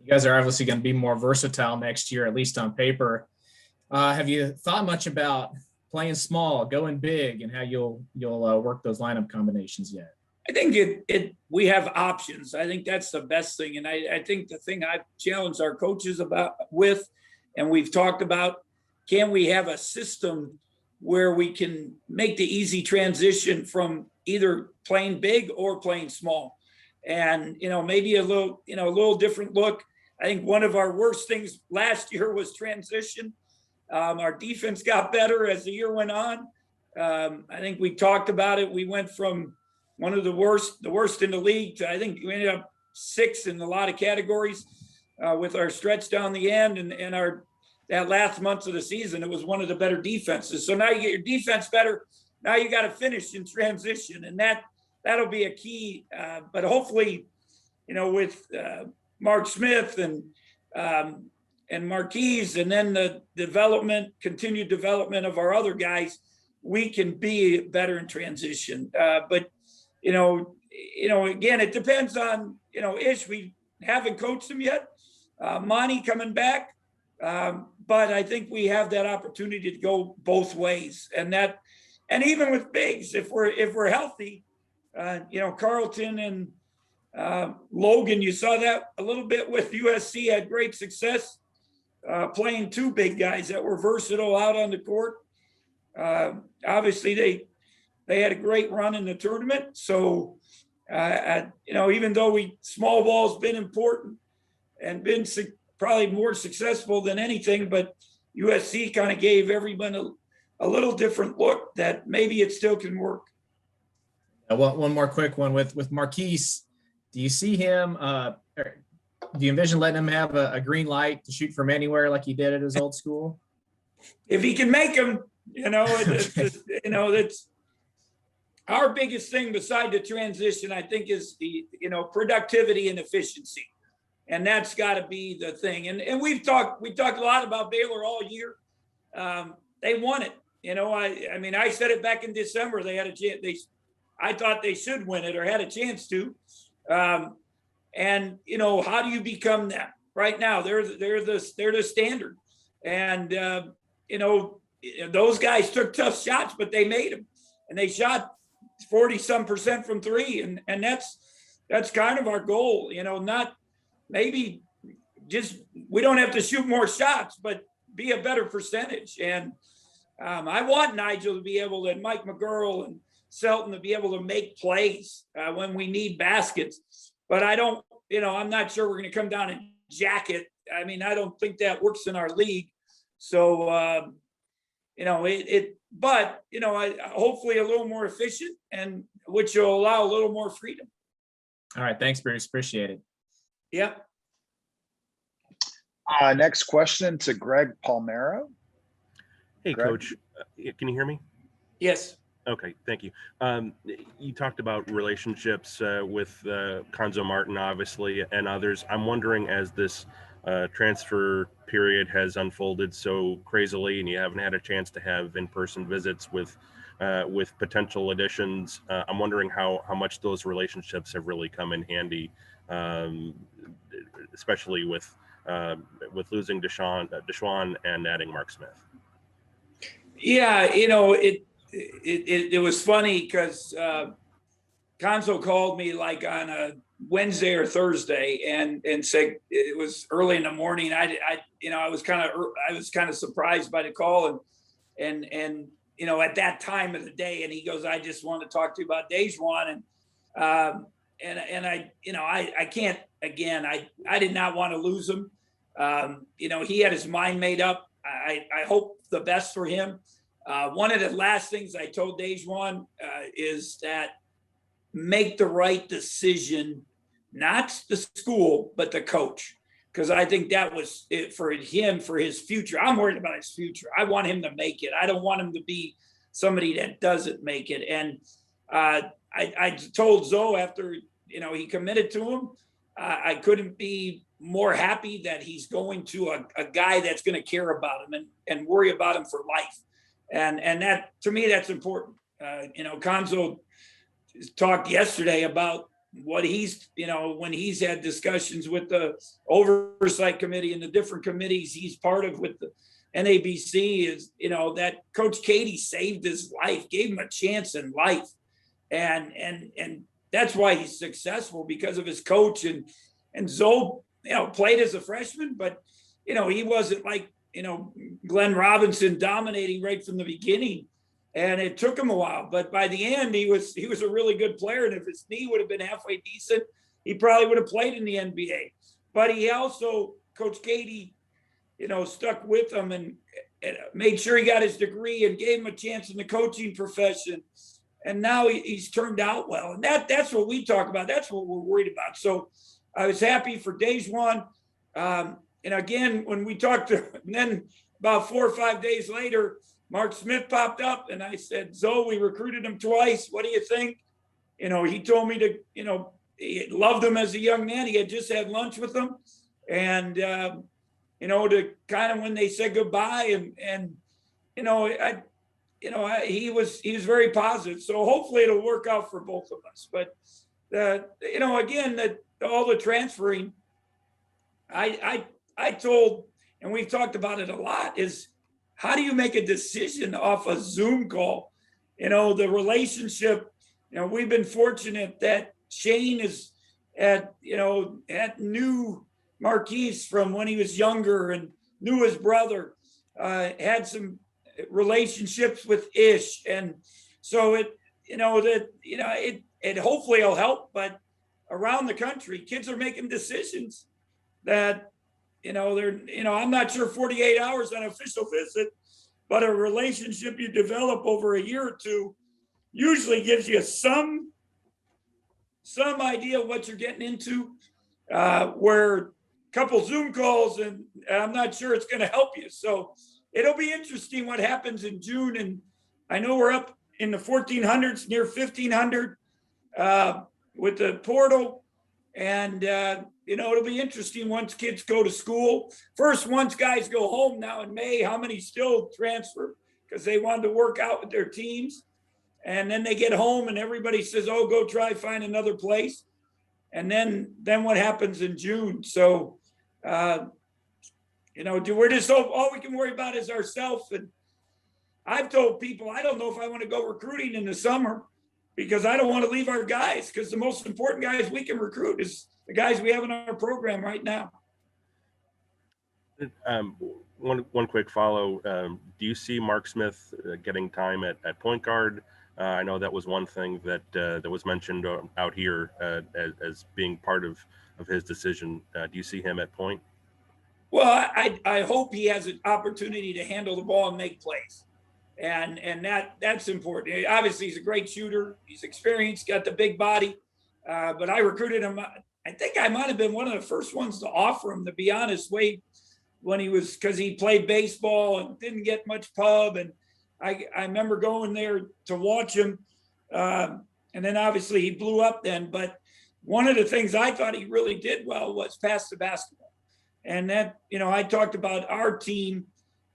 You guys are obviously going to be more versatile next year, at least on paper. Have you thought much about playing small, going big, and how you'll work those lineup combinations yet? I think we have options. I think that's the best thing. And I think the thing I've challenged our coaches and we've talked about, can we have a system where we can make the easy transition from either playing big or playing small? And, maybe a little different look. I think one of our worst things last year was transition. Our defense got better as the year went on. I think we talked about it. We went from one of the worst in the league to, I think we ended up 6th in a lot of categories with our stretch down the end and that last month of the season. It was one of the better defenses. So now you get your defense better. Now you got to finish in transition, and that'll be a key. But hopefully, with Mark Smith and Marquise, and then the continued development of our other guys, we can be better in transition. But again, it depends on, Ish. We haven't coached him yet. Monty coming back. But I think we have that opportunity to go both ways. And even with bigs, if we're healthy, Carlton and Logan, you saw that a little bit with USC, had great success playing 2 big guys that were versatile out on the court. Obviously they had a great run in the tournament. So, even though small ball's been important and been probably more successful than anything, but USC kind of gave everyone a little different look that maybe it still can work. One more quick one with Marquise. Do you see him? Do you envision letting him have a green light to shoot from anywhere like he did at his old school? If he can make them, that's our biggest thing beside the transition, I think, is the, productivity and efficiency. And that's got to be the thing. And we talked a lot about Baylor all year. They won it. I said it back in December. They had a chance. I thought they should win it or had a chance to. And how do you become that? Right now, they're the standard. And those guys took tough shots, but they made them, and they shot 40-some% from 3, and that's kind of our goal. Not maybe just we don't have to shoot more shots, but be a better percentage. And I want Nigel to be able to, and Mike McGurl and Selton to be able to make plays when we need baskets. But I don't, I'm not sure we're going to come down and jack it. I don't think that works in our league. So, but hopefully a little more efficient, and which will allow a little more freedom. All right. Thanks, Bruce. Appreciate it. Yep. Next question to Greg Palmero. Hey, Greg? Coach. Can you hear me? Yes. Okay, thank you. You talked about relationships with Conzo Martin, obviously, and others. I'm wondering, as this transfer period has unfolded so crazily, and you haven't had a chance to have in-person visits with potential additions, I'm wondering how much those relationships have really come in handy, especially with losing Deshaun and adding Mark Smith. Yeah, it was funny because Conzo called me like on a Wednesday or Thursday and said it was early in the morning. I was kind of surprised by the call and at that time of the day, and he goes, I just want to talk to you about Dejuan, and I can't, again, I did not want to lose him. He had his mind made up. I hope the best for him. One of the last things I told Dejuan is that make the right decision, not the school, but the coach. Because I think that was it for him, for his future. I'm worried about his future. I want him to make it. I don't want him to be somebody that doesn't make it. And I told Zoe after, he committed to him, I couldn't be more happy that he's going to a guy that's going to care about him and worry about him for life. And that, to me, that's important. Conzo talked yesterday about what he's, when he's had discussions with the oversight committee and the different committees he's part of with the NABC is, that Coach Katie saved his life, gave him a chance in life. And that's why he's successful, because of his coach. And Zoe, played as a freshman, but, he wasn't like, Glenn Robinson dominating right from the beginning. And it took him a while, but by the end, he was a really good player. And if his knee would have been halfway decent, he probably would have played in the NBA. But he also, Coach Katie, stuck with him and made sure he got his degree and gave him a chance in the coaching profession. And now he's turned out well. And that's what we talk about. That's what we're worried about. So I was happy for Dejuan. And again, when we talked to, and then about 4 or 5 days later, Mark Smith popped up and I said, Zoe, we recruited him twice. What do you think? He told me to, he loved him as a young man. He had just had lunch with him. And, to kind of when they said goodbye he was very positive. So hopefully it'll work out for both of us. But, again, that all the transferring, I told, and we've talked about it a lot, is how do you make a decision off a Zoom call? The relationship, we've been fortunate that Shane is knew Marquise from when he was younger and knew his brother, had some relationships with Ish. And so it hopefully will help, but around the country, kids are making decisions that, I'm not sure 48 hours on an official visit, but a relationship you develop over a year or two usually gives you some idea of what you're getting into, where a couple Zoom calls, and I'm not sure it's going to help you. So it'll be interesting what happens in June. And I know we're up in the 1400s, near 1500 with the portal. And, it'll be interesting once kids go to school. First, once guys go home now in May, how many still transfer because they wanted to work out with their teams. And then they get home and everybody says, oh, go try find another place. And then what happens in June? So, we're just all we can worry about is ourselves. And I've told people, I don't know if I want to go recruiting in the summer because I don't want to leave our guys, because the most important guys we can recruit is the guys we have in our program right now. One quick follow. Do you see Mark Smith getting time at point guard? I know that was one thing that was mentioned out here as being part of his decision. Do you see him at point? Well, I hope he has an opportunity to handle the ball and make plays. And that's important. Obviously, he's a great shooter. He's experienced, got the big body. But I recruited him. I think I might have been one of the first ones to offer him, to be honest, when he was, because he played baseball and didn't get much pub. And I remember going there to watch him. And then obviously he blew up then. But one of the things I thought he really did well was pass the basketball. And that, I talked about our team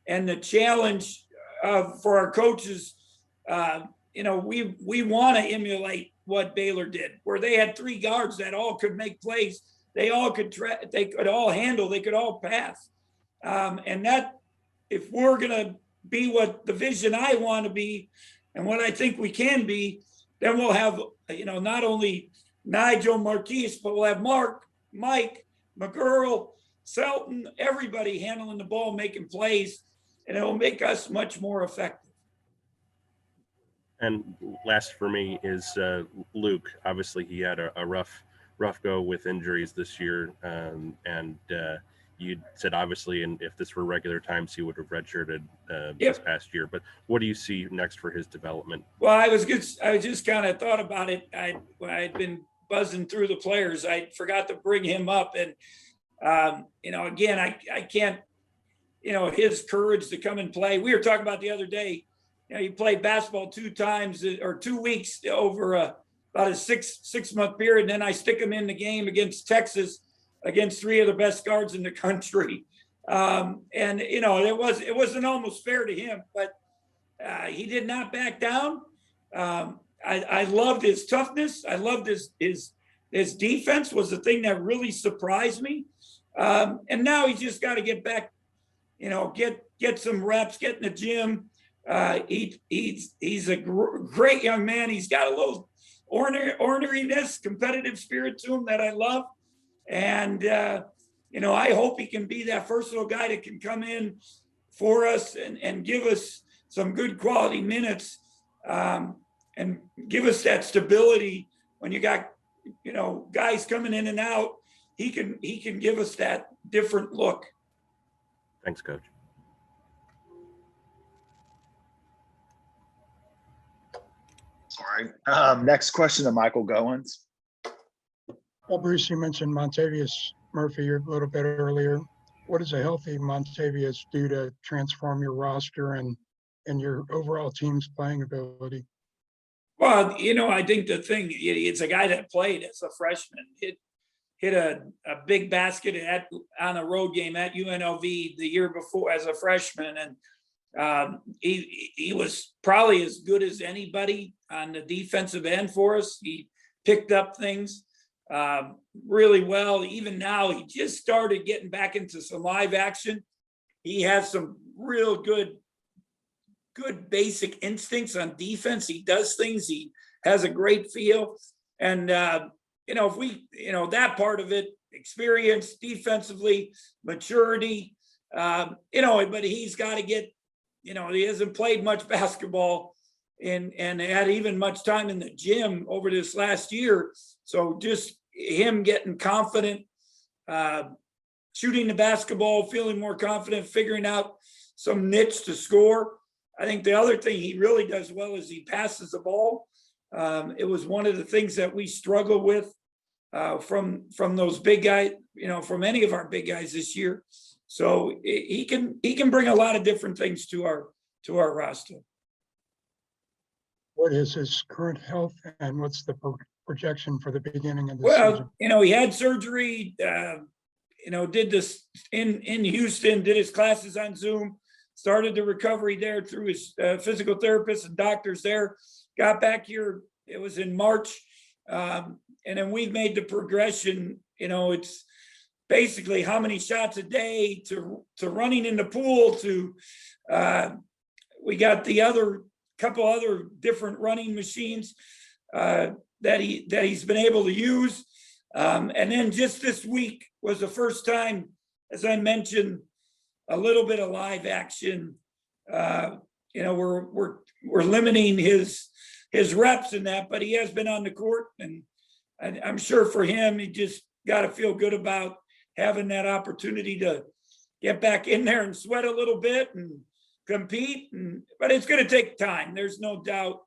and the challenge for our coaches. We want to emulate what Baylor did, where they had 3 guards that all could make plays. They all could they could all handle, they could all pass. And that, if we're going to be what the vision I want to be and what I think we can be, then we'll have, not only Nigel, Marquise, but we'll have Mark, Mike, McGurl, Selton, everybody handling the ball, making plays, and it'll make us much more effective. And last for me is Luke. Obviously, he had a rough go with injuries this year, and you said obviously, and if this were regular times, he would have redshirted this past year. But what do you see next for his development? Well, I just kind of thought about it. When I had been buzzing through the players, I forgot to bring him up, and again, I can't, his courage to come and play. We were talking about the other day. He played basketball 2 times or 2 weeks over about a six-month period. And then I stick him in the game against Texas, against 3 of the best guards in the country. It wasn't almost fair to him, but he did not back down. I loved his toughness. I loved his His defense was the thing that really surprised me. And now he's just got to get back, get some reps, get in the gym. He's a great young man. He's got a little orneriness, competitive spirit to him that I love. And, I hope he can be that first little guy that can come in for us and give us some good quality minutes, and give us that stability when you got, guys coming in and out. He can give us that different look. Thanks, Coach. Sorry. Next question to Michael Goins. Well, Bruce, you mentioned Montavious Murphy a little bit earlier. What does a healthy Montavious do to transform your roster and your overall team's playing ability? Well, I think the thing, it's a guy that played as a freshman, hit a big basket on a road game at UNLV the year before as a freshman. And he was probably as good as anybody on the defensive end for us. He picked up things really well. Even now, he just started getting back into some live action. He has some real good basic instincts on defense. He does things. He has a great feel. And, if we, that part of it, experience defensively, maturity, but he's got to get, he hasn't played much basketball and had even much time in the gym over this last year. So just him getting confident, shooting the basketball, feeling more confident, figuring out some niche to score. I think the other thing he really does well is he passes the ball. It was one of the things that we struggle with from those big guys, from any of our big guys this year. So he can bring a lot of different things to our roster. What is his current health and what's the projection for the beginning of the season? He had surgery, did this in Houston, did his classes on Zoom, started the recovery there through his physical therapists and doctors there, got back here, it was in March. And then we've made the progression, it's basically how many shots a day to running in the pool to, we got the couple other different running machines that he's been able to use. And then just this week was the first time, as I mentioned, a little bit of live action. We're limiting his reps in that, but he has been on the court, and I'm sure for him, he just got to feel good about having that opportunity to get back in there and sweat a little bit and compete. But it's going to take time. There's no doubt.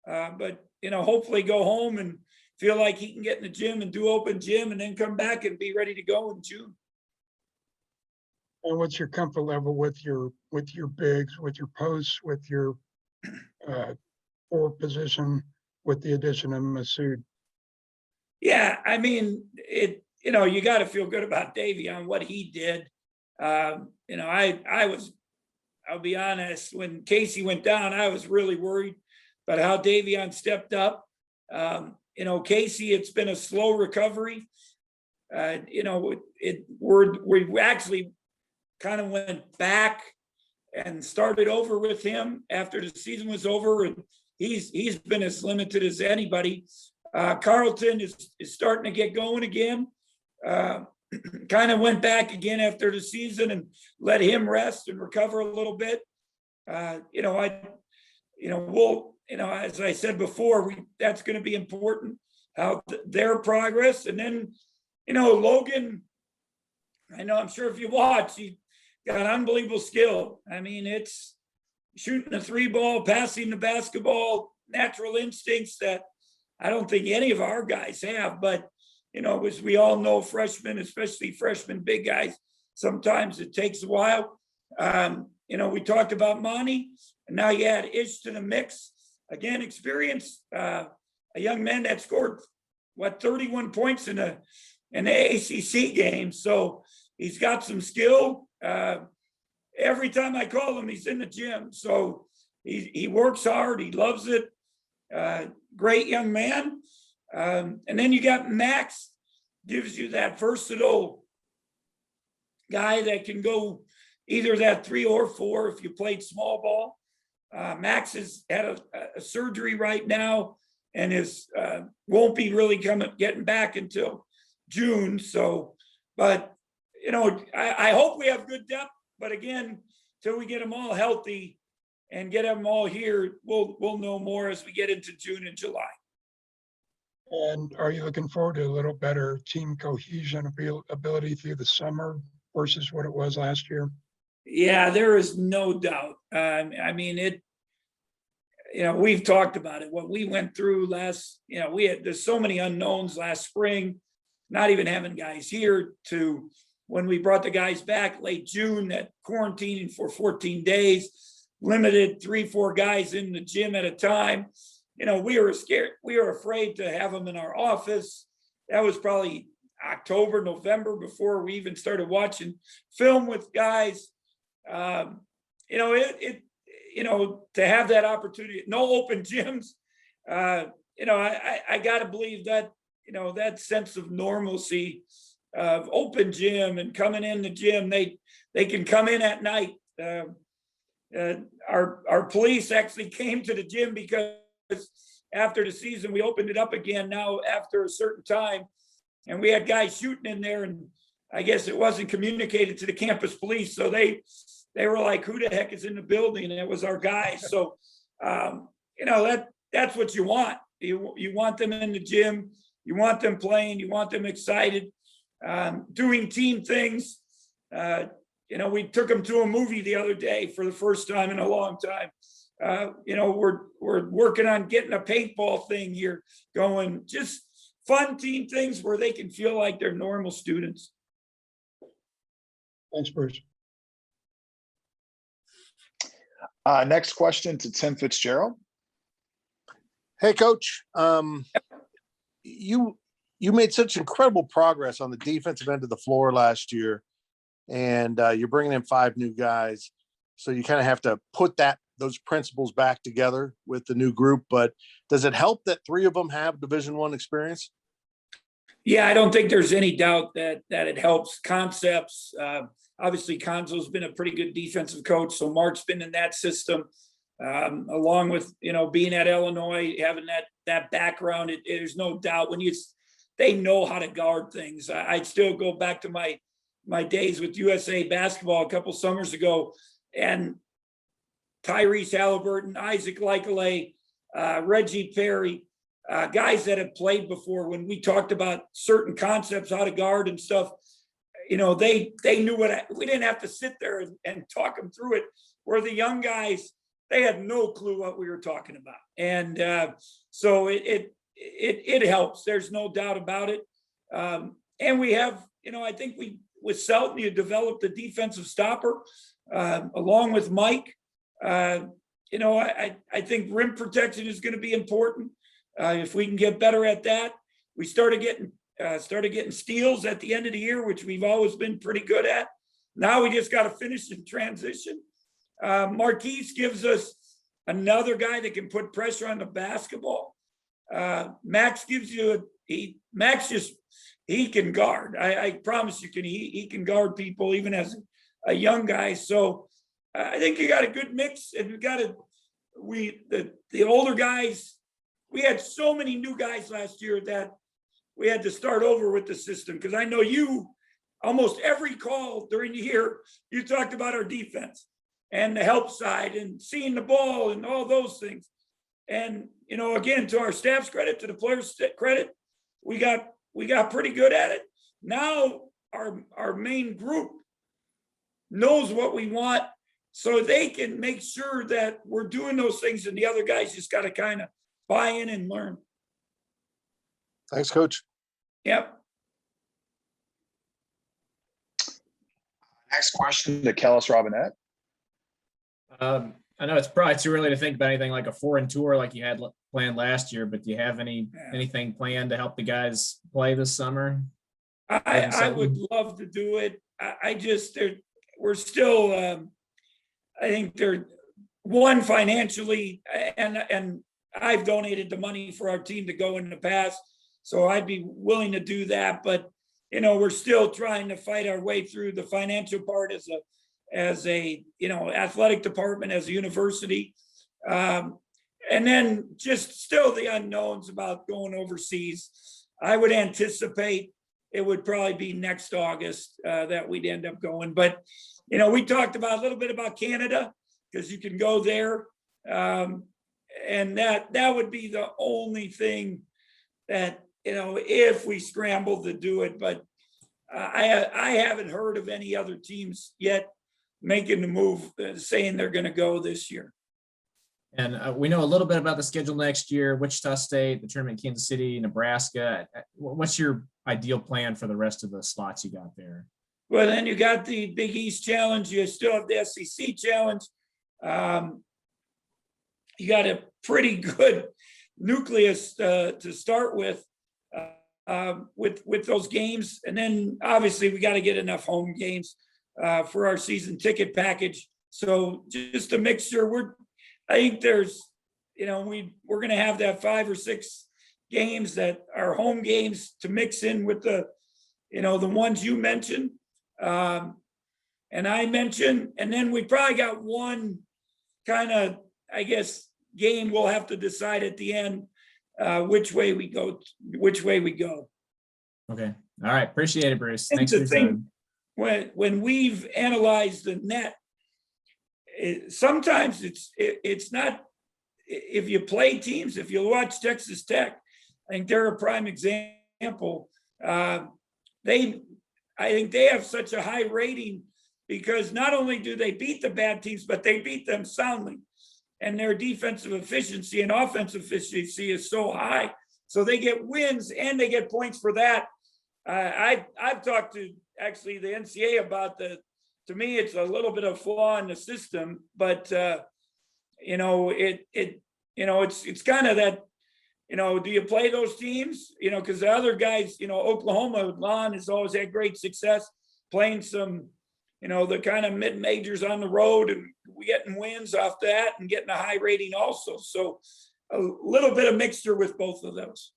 But hopefully go home and feel like he can get in the gym and do open gym and then come back and be ready to go in June. And what's your comfort level with your bigs, with your posts, with your forward position, with the addition of Masood? Yeah, I mean, you got to feel good about Davey on what he did. I'll be honest, when Casey went down, I was really worried about how Davion stepped up. Casey, it's been a slow recovery. We actually kind of went back and started over with him after the season was over, and he's been as limited as anybody. Carlton is starting to get going again. Kind of went back again after the season and let him rest and recover a little bit. As I said before, that's going to be important, how their progress. And then, Logan, I'm sure if you watch, he got unbelievable skill. I mean, it's shooting a 3-ball, passing the basketball, natural instincts that I don't think any of our guys have. But, as we all know, freshmen, especially freshman big guys, sometimes it takes a while. We talked about Monty, and now you add Ish to the mix. Again, experience, a young man that scored 31 points in the ACC game. So he's got some skill. Every time I call him, he's in the gym. So he works hard. He loves it. Great young man. And then you got Max, gives you that versatile guy that can go either that 3 or 4 if you played small ball. Max has had a surgery right now and is won't be really getting back until June. So, but I hope we have good depth. But again, till we get them all healthy and get them all here, we'll know more as we get into June and July. And are you looking forward to a little better team cohesion ability through the summer versus what it was last year? Yeah, there is no doubt. I mean, we've talked about it. What we went through there's so many unknowns last spring, not even having guys here, to when we brought the guys back late June, that quarantining for 14 days, limited 3-4 guys in the gym at a time. We were scared. We were afraid to have them in our office. That was probably October, November, before we even started watching film with guys. To have that opportunity, no open gyms. I got to believe that, that sense of normalcy of open gym and coming in the gym, they can come in at night. Our police actually came to the gym because after the season, we opened it up again now after a certain time, and we had guys shooting in there, and I guess it wasn't communicated to the campus police. So they were like, who the heck is in the building? And it was our guys. So, that's what you want. You want them in the gym. You want them playing. You want them excited, doing team things. We took them to a movie the other day for the first time in a long time. We're working on getting a paintball thing here going, just fun team things where they can feel like they're normal students. Thanks, Bruce. Next question to Tim Fitzgerald. Hey, Coach. You made such incredible progress on the defensive end of the floor last year, and you're bringing in 5 new guys. So you kind of have to put those principles back together with the new group. But does it help that 3 of them have Division I experience? Yeah, I don't think there's any doubt that it helps concepts. Obviously, Conzo's been a pretty good defensive coach, so Mark's been in that system, along with being at Illinois, having that background. There's no doubt when they know how to guard things. I'd still go back to my days with USA basketball a couple summers ago, and Tyrese Halliburton, Isaac Likely, Reggie Perry, guys that have played before. When we talked about certain concepts, how to guard and stuff, they knew we didn't have to sit there and talk them through it. Where the young guys, they had no clue what we were talking about. And so it helps. There's no doubt about it. And we have, I think with Selton, you developed a defensive stopper along with Mike. I think rim protection is going to be important. If we can get better at that. We started getting steals at the end of the year, which we've always been pretty good at. Now we just got to finish in transition. Marquise gives us another guy that can put pressure on the basketball. Max gives you he can guard. I promise you, he can guard people even as a young guy. So I think you got a good mix, and the older guys. We had so many new guys last year that we had to start over with the system, because I know you, almost every call during the year, you talked about our defense and the help side and seeing the ball and all those things. And, again, to our staff's credit, to the players' credit, we got pretty good at it. Now our main group knows what we want, so they can make sure that we're doing those things, and the other guys just got to kind of buy in and learn. Thanks, Coach. Yep. Next question to Kellis Robinette. I know it's probably too early to think about anything like a 4 tour like you had planned last year, but do you have anything planned to help the guys play this summer? I would love to do it. We're still, I think they're financially, and I've donated the money for our team to go in the past. So I'd be willing to do that, but we're still trying to fight our way through the financial part as a athletic department, as a university. And then just still the unknowns about going overseas. I would anticipate it would probably be next August that we'd end up going. But, we talked about a little bit about Canada, because you can go there. And that would be the only thing that, if we scrambled to do it. But I haven't heard of any other teams yet making the move, saying they're going to go this year. And we know a little bit about the schedule next year: Wichita State, the tournament, Kansas City, Nebraska. What's your ideal plan for the rest of the slots you got there? Well, then you got the Big East Challenge. You still have the SEC Challenge. You got a pretty good nucleus to start with those games. And then obviously we got to get enough home games for our season ticket package. So just a mixture. I think there's, we're going to have that 5 or 6 games that are home games to mix in with the ones you mentioned. And I mentioned, and then we probably got one kind of, I guess, game we'll have to decide at the end which way we go. Okay. All right. Appreciate it, Bruce. And Thanks for the your thing, time. when we've analyzed the net, sometimes it's not, if you play teams, if you watch Texas Tech, I think they're a prime example. I think they have such a high rating because not only do they beat the bad teams, but they beat them soundly. And their defensive efficiency and offensive efficiency is so high. So they get wins and they get points for that. I've talked to actually the NCAA about to me, it's a little bit of flaw in the system, but it's kind of that, do you play those teams? Because the other guys, Oklahoma, Lon has always had great success playing some, the kind of mid-majors on the road, and we getting wins off that and getting a high rating also. So a little bit of mixture with both of those.